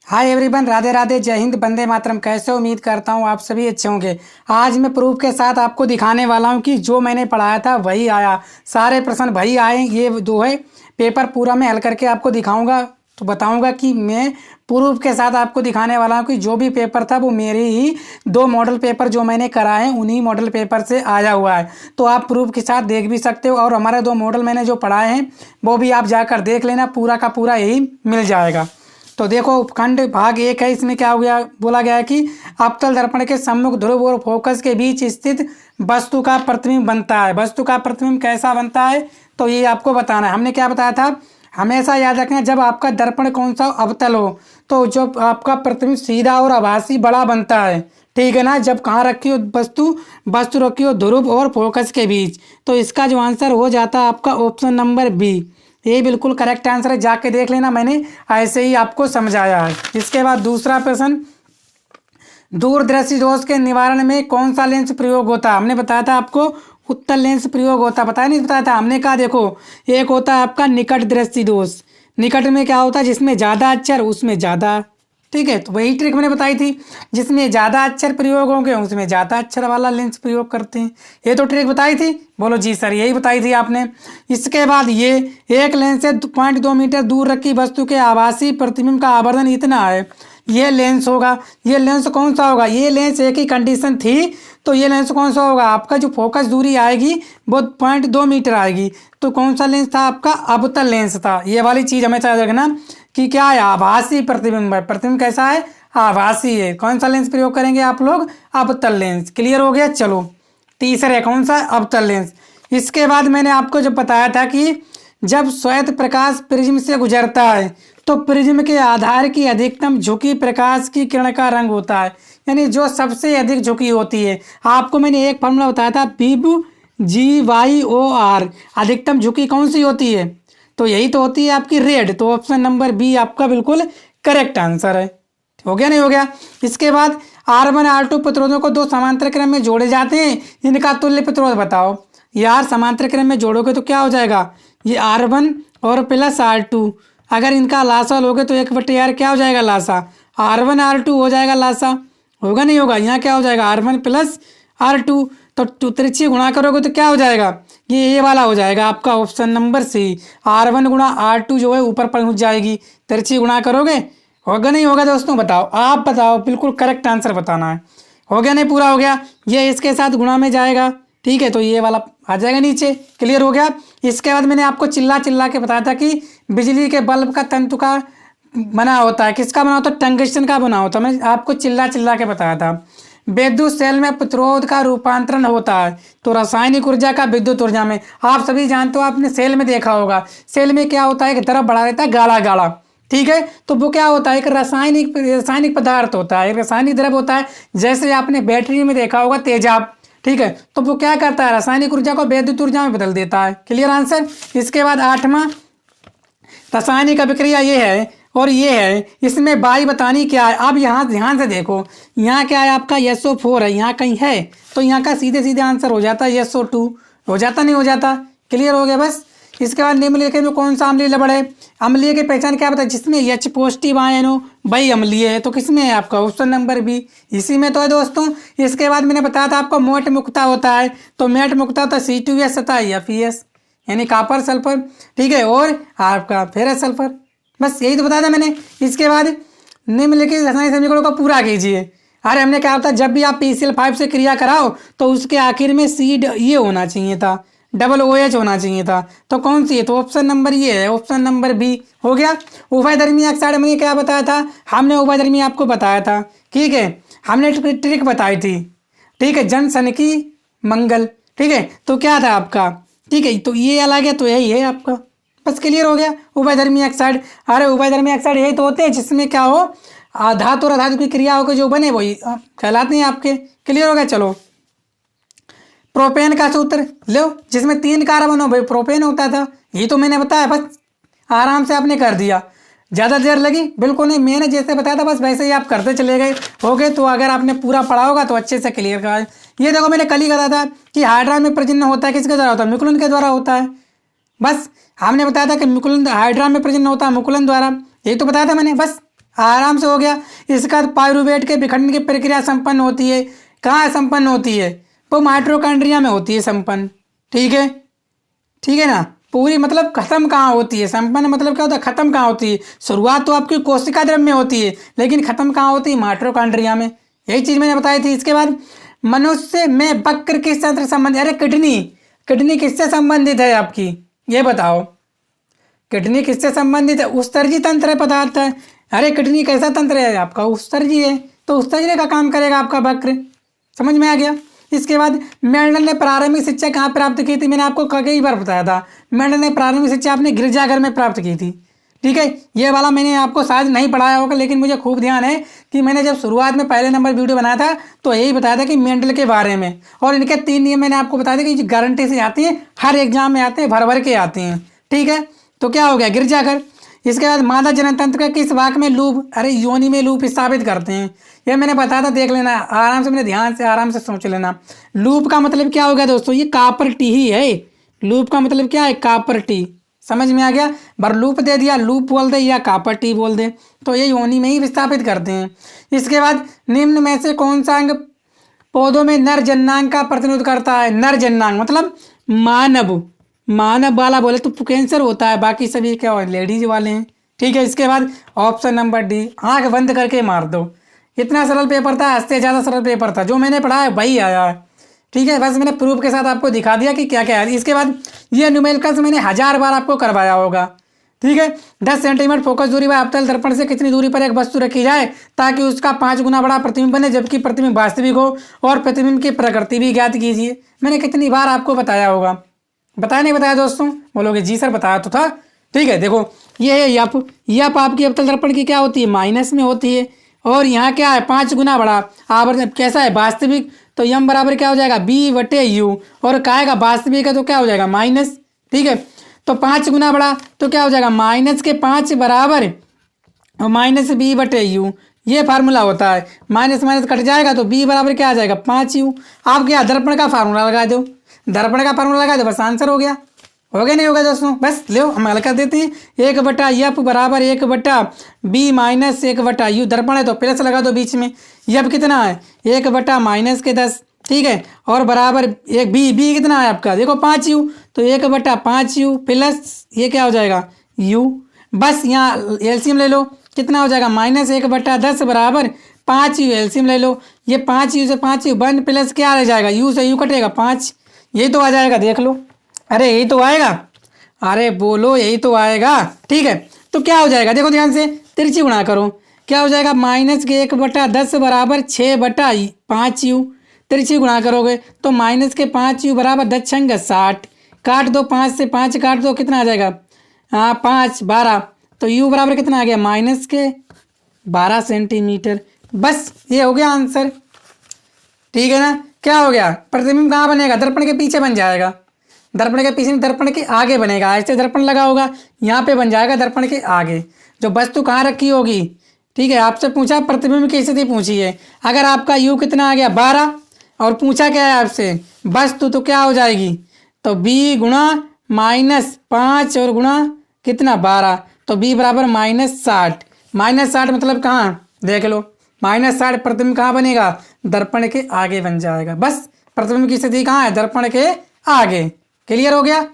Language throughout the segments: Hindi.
हाय एवरीवन, राधे राधे, जय हिंद, वंदे मातरम। कैसे उम्मीद करता हूँ आप सभी अच्छे होंगे। आज मैं प्रूफ के साथ आपको दिखाने वाला हूँ कि जो मैंने पढ़ाया था वही आया, सारे प्रश्न वही आए। ये जो है पेपर पूरा मैं हल करके आपको दिखाऊंगा, तो बताऊंगा कि मैं प्रूफ के साथ आपको दिखाने वाला हूँ कि जो भी पेपर था वो मेरे ही दो मॉडल पेपर जो मैंने कराए हैं उन्हीं मॉडल पेपर से आया हुआ है। तो आप प्रूफ के साथ देख भी सकते हो, और हमारे दो मॉडल मैंने जो पढ़ाए हैं वो भी आप जाकर देख लेना, पूरा का पूरा यही मिल जाएगा। तो देखो, उपखंड भाग 1 है। इसमें क्या हो गया, बोला गया है कि अवतल दर्पण के सम्मुख ध्रुव और फोकस के बीच स्थित वस्तु का प्रतिबिंब बनता है। वस्तु का प्रतिबिंब कैसा बनता है तो ये आपको बताना है। हमने क्या बताया था, हमेशा याद रखना, जब आपका दर्पण कौन सा अवतल हो तो जो आपका प्रतिबिंब सीधा और आभासी बड़ा बनता है, ठीक है ना। जब कहाँ रखी हो वस्तु, वस्तु रखी हो ध्रुव और फोकस के बीच, तो इसका जो आंसर हो जाता है आपका ऑप्शन नंबर बी। ये बिल्कुल करेक्ट आंसर है, जाके देख लेना, मैंने ऐसे ही आपको समझाया है। इसके बाद दूसरा प्रश्न, दूरदृष्टि दोष के निवारण में कौन सा लेंस प्रयोग होता है। हमने बताया था आपको उत्तल लेंस प्रयोग होता है, बताया नहीं बताया था हमने। कहा देखो, एक होता है आपका निकट दृष्टि दोष। निकट में क्या होता है, जिसमें ज़्यादा अक्षर उसमें ज़्यादा, ठीक है। तो वही ट्रिक मैंने बताई थी, जिसमें ज़्यादा अक्षर प्रयोग होंगे उसमें ज़्यादा अक्षर वाला लेंस प्रयोग करते हैं। ये तो ट्रिक बताई थी, बोलो जी सर, यही बताई थी आपने। इसके बाद ये एक लेंस से 0.2 मीटर दूर रखी वस्तु के आभासी प्रतिबिंब का आवर्धन इतना है, ये लेंस होगा। ये लेंस कौन सा होगा, ये लेंस एक ही कंडीशन थी, तो ये लेंस कौन सा होगा, आपका जो फोकस दूरी आएगी वो 0.2 मीटर आएगी। तो कौन सा लेंस था आपका, अवतल लेंस था। ये वाली चीज़ हमेशा याद रखना कि क्या है, आभासी प्रतिबिंब है। प्रतिबिंब कैसा है, आभासी है। कौन सा लेंस प्रयोग करेंगे आप लोग, अवतल लेंस। क्लियर हो गया। चलो तीसरा कौन सा, अवतल लेंस। इसके बाद मैंने आपको जब बताया था कि जब श्वेत प्रकाश प्रिज्म से गुजरता है तो प्रिज्म के आधार की अधिकतम झुकी प्रकाश की किरण का रंग होता है, यानी जो सबसे अधिक झुकी होती है। आपको मैंने एक फॉर्मूला बताया था, बीब GYOR। अधिकतम झुकी कौन सी होती है, तो यही तो होती है आपकी रेड। तो ऑप्शन नंबर बी आपका बिल्कुल करेक्ट आंसर है। हो गया नहीं हो गया। इसके बाद R1 R2 प्रतिरोधों को दो समांतर क्रम में जोड़े जाते हैं, इनका तुल्य प्रतिरोध बताओ। यार समांतर क्रम में जोड़ोगे तो क्या हो जाएगा, ये R1 और प्लस R2, अगर इनका लासा लोगे तो 1/R क्या हो जाएगा, लासा। R1 R2 हो जाएगा लासा, होगा नहीं होगा। यहाँ क्या हो जाएगा, R1 प्लस R2। तो तिरछी गुणा करोगे तो क्या हो जाएगा, ये वाला हो जाएगा आपका ऑप्शन नंबर सी। R1 गुणा R2 जो है ऊपर पहुँच जाएगी, तिरछी गुणा करोगे। होगा नहीं होगा दोस्तों, बताओ, आप बताओ, बिल्कुल करेक्ट आंसर बताना है। हो गया नहीं, पूरा हो गया। ये इसके साथ गुणा में जाएगा, ठीक है, तो ये वाला आ जाएगा नीचे। क्लियर हो गया। इसके बाद मैंने आपको चिल्ला चिल्ला के बताया था कि बिजली के बल्ब का तंतु का बना होता है, किसका बना होता है, टंगस्टन का बना होता है। मैंने आपको चिल्ला चिल्ला के बताया था। विद्युत सेल में प्रतिरोध का रूपांतरण होता है तो रासायनिक ऊर्जा का विद्युत ऊर्जा में। आप सभी जानते हो, आपने सेल में देखा होगा, सेल में क्या होता है, एक तरफ बढ़ा रहता है गाढ़ा गाढ़ा, ठीक है। तो वो क्या होता है, एक रासायनिक पदार्थ होता है, एक रासायनिक द्रव्य होता है। जैसे आपने बैटरी में देखा होगा तेजाब, ठीक है, तो वो क्या करता है, रासायनिक ऊर्जा को विद्युत ऊर्जा में बदल देता है। Clear answer. इसके बाद 8वां, रासायनिक अभिक्रिया ये है और ये है, इसमें बाई बतानी क्या है। अब यहाँ ध्यान से देखो, यहाँ क्या है आपका SO4 है, यहाँ कहीं है, तो यहाँ का सीधे सीधे आंसर हो जाता है SO2। हो जाता नहीं हो जाता, क्लियर हो गया बस। इसके बाद निम्नलिखित में कौन सा अम्लीय लवण है। अम्लीय की पहचान क्या बताए, जिसमें H पॉजिटिव आयन हो वही अम्लीय है। तो किसमें है आपका ऑप्शन नंबर बी, इसी में तो है दोस्तों। इसके बाद मैंने बताया था आपको मोट मुक्ता होता है, तो मेट मुक्ता होता है C2S तथा FeS, यानी कापर सल्फर, ठीक है, और आपका फेरस सल्फर। बस यही तो बताया था मैंने। इसके बाद निम्नलिखित रासायनिक समीकरणों को पूरा कीजिए। अरे हमने क्या होता है, जब भी आप PCl5 से क्रिया कराओ तो उसके आखिर में ये होना चाहिए था, OOH होना चाहिए था। तो कौन सी है, तो ऑप्शन नंबर ये है, ऑप्शन नंबर बी। हो गया। उभयधर्मी ऑक्साइड में क्या बताया था, हमने उभयधर्मी आपको बताया था, ठीक है, हमने ट्रिक बताई थी, ठीक है, जनसनकी मंगल, ठीक है। तो क्या था आपका, ठीक है, तो ये अलग है, तो यही है आपका। बस क्लियर हो गया। उभयधर्मी ऑक्साइड, अरे उभयधर्मी ऑक्साइड यही तो होते हैं जिसमें क्या हो, धातु और अधातु की क्रिया होकर जो बने वही कहलाते हैं आपके। क्लियर हो गया। चलो प्रोपेन का सूत्र लो, जिसमें 3 कार्बन हो भाई प्रोपेन होता था, ये तो मैंने बताया, बस आराम से आपने कर दिया, ज़्यादा देर लगी बिल्कुल नहीं। मैंने जैसे बताया था बस वैसे ही आप करते चले गए, हो गए। तो अगर आपने पूरा पढ़ा होगा तो अच्छे से क्लियर करा। ये देखो, मैंने कल ही कहा था कि हाइड्रा में प्रजनन होता है, किसके द्वारा होता है, मुकुलन के द्वारा होता है। बस हमने बताया था कि मुकुलन, हाइड्रा में प्रजनन होता है मुकुलन द्वारा, यही तो बताया था मैंने, बस आराम से हो गया। इसका पायरुवेट के विखंडन की प्रक्रिया संपन्न होती है, कहाँ संपन्न होती है? वो माइटोकॉन्ड्रिया में होती है संपन्न। ठीक है, ठीक है ना। पूरी मतलब खत्म कहाँ होती है? संपन्न मतलब क्या होता है? खत्म कहाँ होती है? शुरुआत तो आपकी कोशिका द्रव्य में होती है, लेकिन खत्म कहाँ होती है? माइटोकॉन्ड्रिया में। यही चीज मैंने बताई थी। इसके बाद मनुष्य में वक्र किस तंत्र संबंधित? अरे किडनी, किडनी किससे संबंधित है आपकी? ये बताओ, किडनी किससे संबंधित है? उत्सर्जी तंत्र है पदार्थ है। अरे किडनी कैसा तंत्र है आपका? उत्सर्जी है, तो उत्सर्जने का काम करेगा आपका वक्र। समझ में आ गया। इसके बाद मेंडल ने प्रारंभिक शिक्षा कहाँ प्राप्त की थी? मैंने आपको कई बार बताया था। मेंडल ने प्रारंभिक शिक्षा अपने गिरजाघर में प्राप्त की थी। ठीक है, ये वाला मैंने आपको शायद नहीं पढ़ाया होगा, लेकिन मुझे खूब ध्यान है कि मैंने जब शुरुआत में पहले नंबर वीडियो बनाया था तो यही बताया था कि मेंडल के बारे में। और इनके 3 नियम मैंने आपको बताया था कि गारंटी से आती हैं, हर एग्जाम में आते हैं, भर भर के आते हैं। ठीक है, तो क्या हो गया? गिरजाघर। इसके बाद मादा जनन तंत्र का किस भाग में लूप? अरे योनि में लूप स्थापित करते हैं। ये मैंने बताया था, देख लेना आराम से, मैंने ध्यान से आराम से सोच लेना। लूप का मतलब क्या हो गया दोस्तों? ये कापर टी ही है। लूप का मतलब क्या है? Copper T. समझ में आ गया। बर लूप दे दिया, लूप बोल दे या कापर टी बोल दे, तो ये योनि में ही विस्थापित करते हैं। इसके बाद निम्न में से कौन सा अंग पौधों में नर जननांग का प्रतिनिधित्व करता है? नर जननांग मतलब मानव, मानव वाला बोले तो कैंसर होता है, बाकी सभी क्या हो? लेडीज वाले हैं। ठीक है, इसके बाद ऑप्शन नंबर डी, आंख बंद करके मार दो। इतना सरल पेपर था, हद से ज़्यादा सरल पेपर था। जो मैंने पढ़ा है वही आया है। ठीक है, बस मैंने प्रूफ के साथ आपको दिखा दिया कि क्या क्या है। इसके बाद ये न्यूमेरिकल्स मैंने 1000 बार आपको करवाया होगा। ठीक है, 10 सेंटीमीटर फोकस दूरी व अवतल दर्पण से कितनी दूरी पर एक वस्तु रखी जाए ताकि उसका 5 गुना बड़ा प्रतिबिंब बने, जबकि प्रतिबिंब वास्तविक हो, और प्रतिबिंब की प्रकृति भी ज्ञात कीजिए। मैंने कितनी बार आपको बताया होगा? बताया नहीं बताया दोस्तों? बोलोगे जी सर बताया तो था। ठीक है, देखो ये है यप। यप आपकी अवतल दर्पण की क्या होती है? माइनस में होती है। और यहाँ क्या है? 5 गुना बड़ा आवर्धन कैसा है? वास्तविक। तो यम बराबर क्या हो जाएगा? बी बटे यू। और काएगा वास्तविक है तो क्या हो जाएगा? माइनस। ठीक है, तो 5 गुना बड़ा तो क्या हो जाएगा? -5 बराबर माइनस बी बटे यू। ये फार्मूला होता है। माइनस माइनस कट जाएगा तो बी बराबर क्या आ जाएगा? 5u। आप क्या दर्पण का फार्मूला लगा दो, दर्पण का फार्मूला लगा दो, बस आंसर हो गया। हो गया नहीं होगा दोस्तों? बस लो हम हल कर देते हैं। 1 बटा यप बराबर 1 बटा बी माइनस 1 बटा यू। दर्पण है तो प्लस लगा दो बीच में। यप कितना है? 1 बटा -10। ठीक है, और बराबर एक बी कितना है आपका? देखो 5u, तो 1 बटा 5u प्लस ये क्या हो जाएगा? u। बस यहाँ एलसीएम ले लो, कितना हो जाएगा? -1 बटा 10 बराबर 5u। एलसीएम ले लो, ये 5u से 5u 1 प्लस क्या रह जाएगा? u से u कटेगा 5। यही तो आ जाएगा, देख लो। अरे यही तो आएगा, अरे बोलो यही तो आएगा। ठीक है, तो क्या हो जाएगा? देखो ध्यान से, तिरछी गुणा करो। क्या हो जाएगा? -1 बटा 10 बराबर 6 बटा 5u। तिरछी गुणा करोगे तो -5u बराबर 10 छंग 60। काट दो, 5 से 5 काट दो, कितना आ जाएगा? हाँ 5 12, तो u बराबर कितना आ गया? -12 सेंटीमीटर। बस ये हो गया आंसर। ठीक है ना। क्या हो गया? प्रतिबिंब कहाँ बनेगा? दर्पण के पीछे बन जाएगा। दर्पण के पीछे, दर्पण के आगे बनेगा। ऐसे दर्पण लगा होगा, यहाँ पे बन जाएगा दर्पण के आगे। जो वस्तु कहाँ रखी होगी? ठीक है, आपसे पूछा प्रतिबिंब की स्थिति पूछी है। अगर आपका u कितना आ गया? 12, और पूछा क्या है आपसे? वस्तु, तो क्या हो जाएगी? तो b गुणा -5 और गुणा कितना? 12, तो b बराबर -60। -60 मतलब कहाँ? देख लो, -60 प्रतिबिंब कहाँ बनेगा? दर्पण के आगे बन जाएगा। बस प्रतिबिंब की स्थिति कहाँ है? दर्पण के आगे। क्लियर हो गया?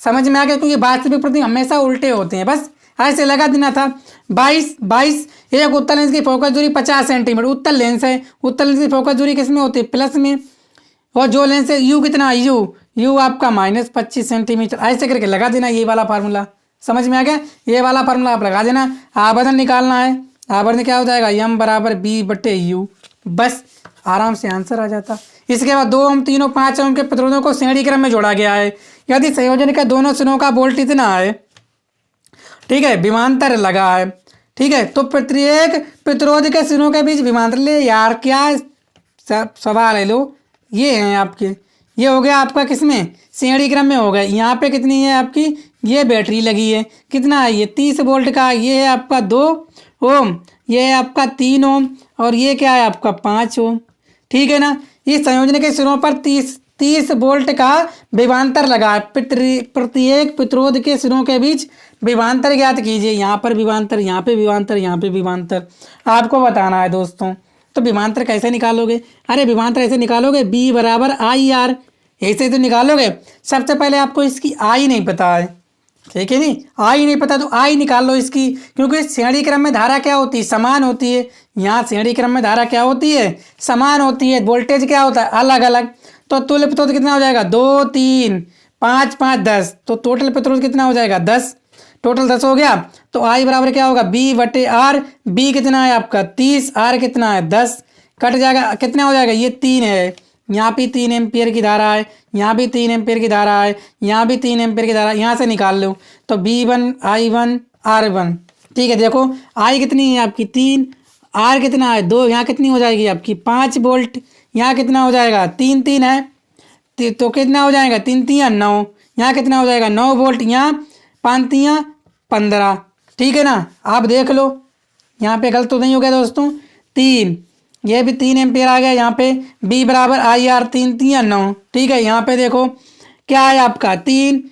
समझ में आ गया? क्योंकि वास्तविक प्रतिबिंब हमेशा उल्टे होते हैं। बस ऐसे लगा देना था। 22 एक उत्तल लेंस की फोकस दूरी 50 सेंटीमीटर उत्तल लेंस है। उत्तल लेंस की फोकस दूरी किस में होती है? प्लस में। और जो लेंस है यू कितना? यू आपका -25 सेंटीमीटर। ऐसे करके लगा देना ये वाला फार्मूला। समझ में आ गया? ये वाला फार्मूला आप लगा देना। आवर्धन निकालना है। आवर्धन क्या हो जाएगा? यम बराबर बी बटे यू। बस आराम से आंसर आ जाता। इसके बाद 2 ओम 3 ओम 5 ओम के प्रतिरोधों को श्रेणी क्रम में जोड़ा गया है। यदि संयोजन के दोनों सिरों का वोल्ट इतना है, ठीक है, विमांतर लगा है, ठीक है, तो प्रत्येक प्रतिरोध के सिरों के बीच विमांतर ले यार, क्या सवाल है लो। ये हैं आपके, ये हो गया आपका किसमें? श्रेणी क्रम में हो गया। यहाँ पे कितनी है आपकी? ये बैटरी लगी है, कितना है ये? 30 वोल्ट का। ये है आपका 2 ओम, ये है आपका 3 ओम, और ये क्या है आपका 5 ओम। ठीक है ना। इस संयोजन के सिरों पर 30 वोल्ट का विभवांतर लगा है। प्रत्येक प्रतिरोध के सिरों के बीच विभवांतर ज्ञात कीजिए। यहाँ पर विभवांतर, यहाँ पे विभवांतर, यहाँ पे विभवांतर आपको बताना है दोस्तों। तो विभवांतर कैसे निकालोगे? अरे विभवांतर ऐसे निकालोगे, बी बराबर आई आर, ऐसे तो निकालोगे। सबसे पहले आपको इसकी आई नहीं पता है, ठीक है नहीं, आई नहीं पता तो आई निकाल लो इसकी, क्योंकि श्रेणी क्रम में धारा क्या होती है? समान होती है। यहाँ श्रेणी क्रम में धारा क्या होती है? समान होती है। वोल्टेज क्या होता है? अलग अलग। तो तुल्य प्रतिरोध कितना हो जाएगा? 2 3 5 5 10। तो टोटल प्रतिरोध कितना हो जाएगा? 10। टोटल 10 हो गया। तो आई बराबर क्या होगा? बी बटे आर। बी कितना है आपका? 30। आर कितना है? 10। कट जाएगा, कितना हो जाएगा? ये 3 है। यहाँ भी 3 एम्पियर की धारा है, यहाँ भी 3 एम्पियर की धारा है, यहाँ भी 3 एम्पियर की धारा है। यहाँ से निकाल लो तो B1 I1 R1। ठीक है, देखो आई कितनी है आपकी? 3। आर कितना है? 2। यहाँ कितनी हो जाएगी आपकी? 5 वोल्ट। यहाँ कितना हो जाएगा? 3 3 है तो कितना हो जाएगा? 3 3 9। यहाँ कितना हो जाएगा? 9 वोल्ट। यहाँ 5 3 15। ठीक है ना, आप देख लो यहाँ पे गलत तो नहीं हो गया दोस्तों। 3, ये भी 3 एम्पियर आ गया यहाँ पे। बी बराबर आई आर, 3 3 9। ठीक है, यहाँ पे देखो क्या है आपका? 3।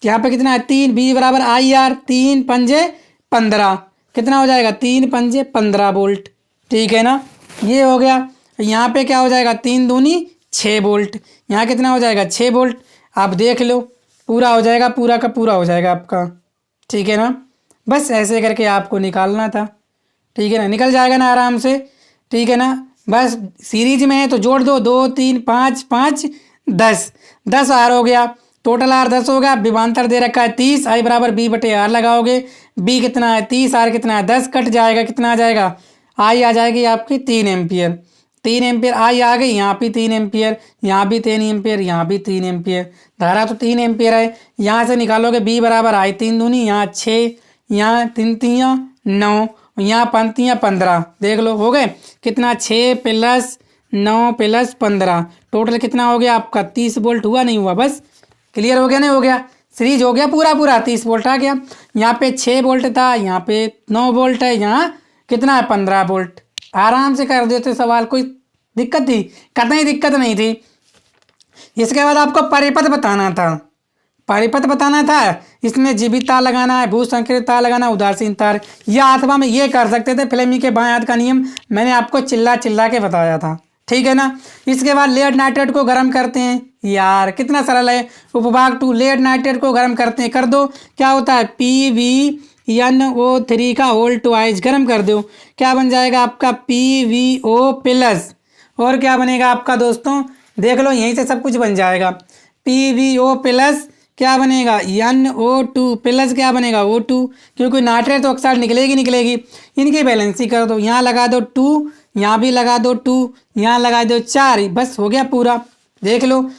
यहाँ पे कितना है? 3। बी बराबर आई आर, 3 5 15। कितना हो जाएगा? 3 5 15 वोल्ट। ठीक है ना, ये हो गया। यहाँ पे क्या हो जाएगा? 3 दूनी 6 वोल्ट। यहाँ कितना हो जाएगा? 6 वोल्ट। आप देख लो पूरा हो जाएगा, पूरा का पूरा हो जाएगा आपका। ठीक है ना, बस ऐसे करके आपको निकालना था। ठीक है ना, निकल जाएगा ना आराम से। ठीक है ना, बस सीरीज में है तो जोड़ दो, 2 3 5 5 10। 10 आर हो गया, टोटल आर 10 हो गया। विभवांतर दे रखा है 30, आई बराबर बी बटे आर लगाओगे। बी कितना है? 30। आर कितना है? 10। कट जाएगा, कितना आ जाएगा? आई आ जाएगी आपकी 3 एम्पियर। 3 एम्पियर आई आ गई। यहाँ भी 3 एम्पियर, यहाँ भी 3 एम्पियर, यहाँ भी 3 एम्पियर। धारा तो 3 एम्पियर है। यहाँ से निकालोगे बी बराबर आई 3 दूनी, यहाँ 6, यहाँ 3 3 9, यहाँ 5 3 15। देख लो हो गए कितना? 6 + 9 + 15, टोटल कितना हो गया आपका? 30 वोल्ट। हुआ नहीं हुआ? बस क्लियर हो गया, नहीं हो गया? सीरीज हो गया पूरा पूरा, 30 वोल्ट आ गया। यहाँ पे 6 वोल्ट था, यहाँ पे 9 वोल्ट है, यहाँ कितना है? 15 वोल्ट। आराम से कर देते सवाल, कोई दिक्कत थी? कतई दिक्कत नहीं थी। इसके बाद आपको परिपथ बताना था। परिपथ बताना था, इसमें जीवित तार लगाना है, भू संकृत तार लगाना, उदासीन तार, या अथवा में ये कर सकते थे। फ्लेमी के बाएं हाथ का नियम मैंने आपको चिल्ला चिल्ला के बताया था। ठीक है ना, इसके बाद लेड नाइट्रेट को गर्म करते हैं। यार कितना सरल है। उपभाग 2, लेड नाइट्रेट को गर्म करते हैं। कर दो, क्या होता है? PvNO3 का होल ट्वाइस गर्म कर दो, क्या बन जाएगा आपका? PvO+। और क्या बनेगा आपका दोस्तों? देख लो यहीं से सब कुछ बन जाएगा। PvO+ क्या बनेगा? NO2+ क्या बनेगा? O2, क्योंकि नाइट्रेट तो ऑक्साइड निकलेगी निकलेगी। इनकी बैलेंसिंग कर दो, यहाँ लगा दो 2, यहाँ भी लगा दो 2, यहाँ लगा दो 4, बस हो गया पूरा। देख लो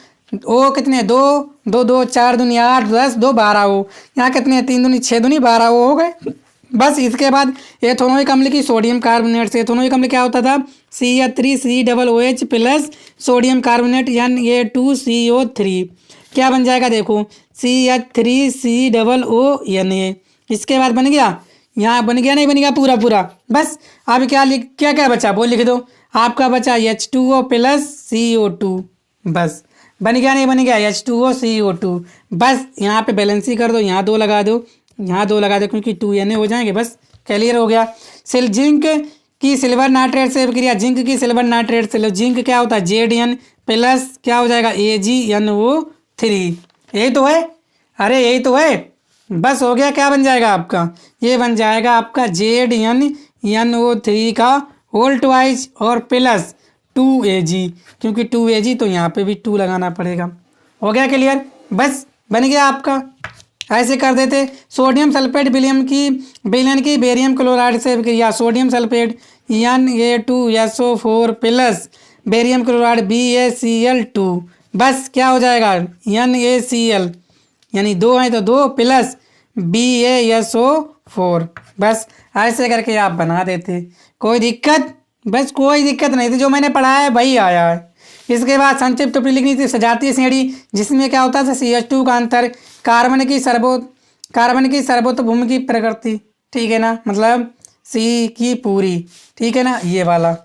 ओ कितने? 2 2 2 4 दूनी 8 10 2 12 हो। यहाँ कितने? 3 दूनी 6 दूनी 12 हो गए। बस इसके बाद एथेनोइक अम्ल की सोडियम कार्बोनेट से, एथेनोइक अम्ल क्या होता था? CH3COOH+ सोडियम कार्बोनेट Na2CO3, क्या बन जाएगा? देखो CH3COONA। इसके बाद बन गया, यहाँ बन गया नहीं बन गया? पूरा पूरा। बस अब क्या क्या बचा वो लिख दो। आपका बचा H2O + CO2। बस बन गया नहीं बन गया? H2O CO2। बस यहाँ पे बैलेंसिंग कर दो, यहाँ 2 लगा दो, यहाँ 2 लगा दो, क्योंकि 2Na हो जाएंगे। बस क्लियर हो गया। जिंक की सिल्वर नाइट्रेट से क्रिया, जिंक की सिल्वर नाइट्रेट से, जिंक क्या होता है? Zn प्लस क्या हो जाएगा? AgNO3। यही तो है, अरे यही तो है। बस हो गया। क्या बन जाएगा आपका? ये बन जाएगा आपका ZnNO3 का होल ट्वाइस और प्लस 2Ag, क्योंकि 2Ag तो यहाँ पे भी 2 लगाना पड़ेगा। हो गया क्लियर? बस बन गया आपका। ऐसे कर देते। सोडियम सल्फेट विलयन की बेरियम क्लोराइड से क्रिया, sodium sulphate Na2SO4 plus barium chloride BaCl2। बस क्या हो जाएगा? NaCl, यानी 2 हैं तो 2 प्लस BaSO4। बस ऐसे करके आप बना देते। कोई दिक्कत? बस कोई दिक्कत नहीं थी, जो मैंने पढ़ाया है वही आया है। इसके बाद संक्षिप्त टिप्पणी लिखनी थी। सजातीय श्रेणी, जिसमें क्या होता है? CH2 का अंतर, कार्बन की सर्वोत्तम की प्रकृति। ठीक है ना, मतलब C की पूरी। ठीक है ना, ये वाला।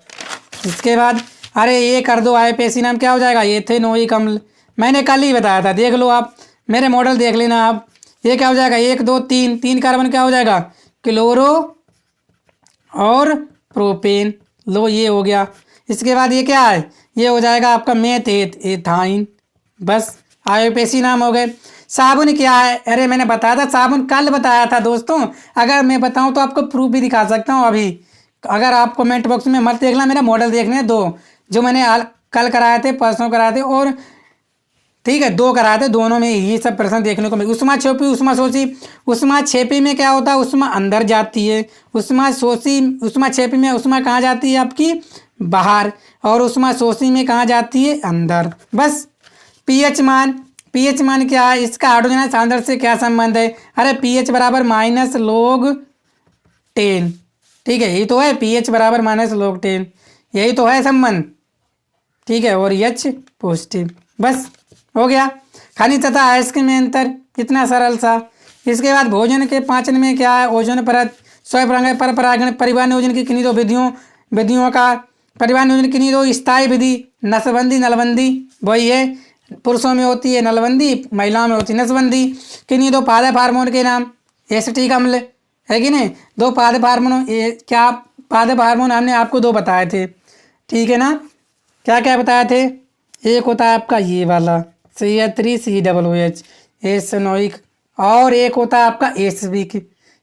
इसके बाद अरे ये कर दो, IPAC नाम क्या हो जाएगा? एथेनोइक अम्ल। मैंने कल ही बताया था, देख लो आप, मेरे मॉडल देख लेना आप। ये क्या हो जाएगा, 1 2 3, 3 कार्बन क्या हो जाएगा, क्लोरो और प्रोपेन। लो ये हो गया। इसके बाद ये क्या है, ये हो जाएगा आपका मेथेट एथाइन। बस आईयूपीएसी नाम हो गए। साबुन क्या है, अरे मैंने बताया था, साबुन कल बताया था दोस्तों। अगर मैं बताऊं तो आपको प्रूफ भी दिखा सकता हूं अभी। अगर आप कमेंट बॉक्स में मत देखना, मेरा मॉडल देखने हैं 2 जो मैंने कल कराए थे, परसों कराए थे, और ठीक है 2 कराए थे, दोनों में ये सब प्रश्न देखने को मिले। उष्मा छेपी, उष्मा शोषी। उष्मा छेपी में क्या होता है, उष्मा अंदर जाती है। उष्मा शोषी, उष्मा छेपी में उष्मा कहाँ जाती है आपकी, बाहर। और उष्मा शोषी में कहाँ जाती है, अंदर। बस। पीएच मान, पीएच मान क्या है, इसका हाइड्रोजन सांद्रता से क्या संबंध है, अरे पीएच बराबर -log10। ठीक है, यही तो है, पीएच बराबर -log10, यही तो है संबंध। ठीक है, और H पॉजिटिव। बस हो गया। खनिज तथा अयस्क में अंतर, कितना सरल सा। इसके बाद भोजन के पाचन में क्या है, ओजोन परत, स्वयं पर परागण, परिवहन नियोजन की किन्हीं 2 विधियों का, परिवहन नियोजन किन्हीं 2 स्थायी विधि, नसबंदी नलबंदी। वही है, पुरुषों में होती है नलबंदी, महिलाओं में होती है नसबंदी। किन्हीं 2 पादप हार्मोन के नाम, एसिटिक अम्ल है कि नहीं, 2 पादप हार्मोन, क्या पादप हार्मोन हमने आपको 2 बताए थे, ठीक है ना। क्या क्या बताए थे, एक होता है आपका ये वाला CH3COOH एसोनोइक, और एक होता है आपका एसविक।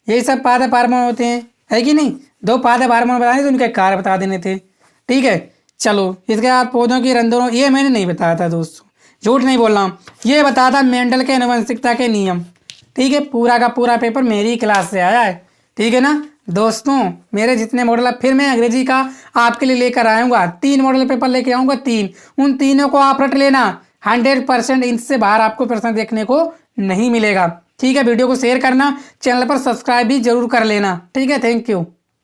यही सब पादप हार्मोन होते हैं, है कि नहीं। 2 पादप हार्मोन बताने थे, उनके कार्य बता देने थे। ठीक है, चलो इसके बाद पौधों की रंध्रों, ये मैंने नहीं बताया था दोस्तों, झूठ नहीं बोल रहा हूँ, ये बताया था मेंडल के आनुवंशिकता के नियम। ठीक है, पूरा का पूरा पेपर मेरी क्लास से आया है। ठीक है ना दोस्तों, मेरे जितने मॉडल है, फिर मैं अंग्रेजी का आपके लिए लेकर आऊँगा, 3 मॉडल पेपर लेके आऊँगा, 3, उन तीनों को आप रट लेना। 100% इनसे बाहर आपको प्रश्न देखने को नहीं मिलेगा। ठीक है, वीडियो को शेयर करना, चैनल पर सब्सक्राइब भी जरूर कर लेना। ठीक है, थैंक यू।